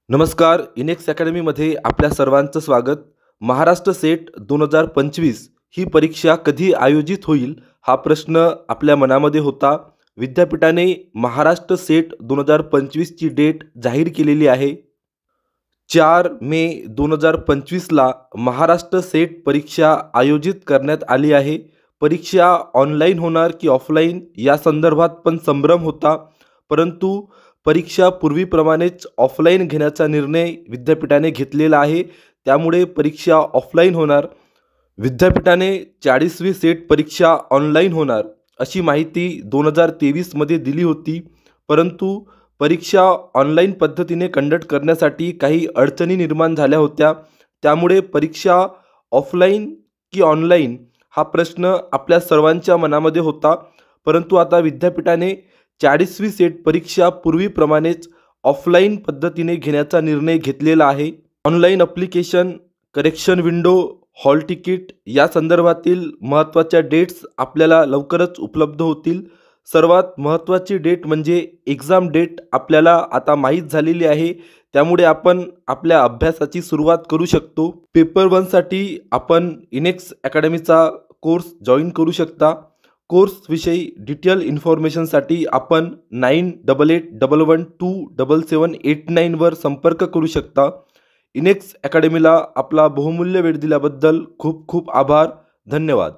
नमस्कार. इनेक्स अकॅडमीमध्ये आपल्या सर्वांचं स्वागत. महाराष्ट्र सेट 2025 ही परीक्षा कधी आयोजित होईल हा प्रश्न आपल्या मनामध्ये होता. विद्यापीठाने महाराष्ट्र सेट 2025ची डेट जाहीर केलेली आहे. 4 मे 2025ला महाराष्ट्र सेट परीक्षा आयोजित करण्यात आली आहे. परीक्षा ऑनलाईन होणार की ऑफलाईन या संदर्भात पण संभ्रम होता, परंतु परीक्षा पूर्वीप्रमाणेच ऑफलाईन घेण्याचा निर्णय विद्यापीठाने घेतलेला आहे. त्यामुळे परीक्षा ऑफलाईन होणार. विद्यापीठाने 40वी सेट परीक्षा ऑनलाईन होणार अशी माहिती 2023मध्ये दिली होती, परंतु परीक्षा ऑनलाईन पद्धतीने कंडक्ट करण्यासाठी काही अडचणी निर्माण झाल्या होत्या. त्यामुळे परीक्षा ऑफलाईन की ऑनलाईन हा प्रश्न आपल्या सर्वांच्या मनामध्ये होता, परंतु आता विद्यापीठाने 40वी सेट परीक्षा पूर्वीप्रमाणेच ऑफलाईन पद्धतीने घेण्याचा निर्णय घेतलेला आहे. Online application, correction window, hall ticket या संदर्भातील महत्त्वाच्या डेट्स आपल्याला लवकरच उपलब्ध होतील. सर्वात महत्त्वाची डेट म्हणजे एक्झाम डेट आपल्याला आता माहीत झालेली आहे. त्यामुळे आपण आपल्या अभ्यासाची सुरुवात करू शकतो. पेपर 1साठी आपण इनेक्स अकॅडमीचा कोर्स जॉईन करू शकता. कोर्सविषयी डिटेल इन्फॉर्मेशनसाठी आपण 9881127789 वर संपर्क करू शकता. इनेक्स अकॅडमीला आपला बहुमूल्य वेळ दिल्याबद्दल खूप खूप आभार. धन्यवाद.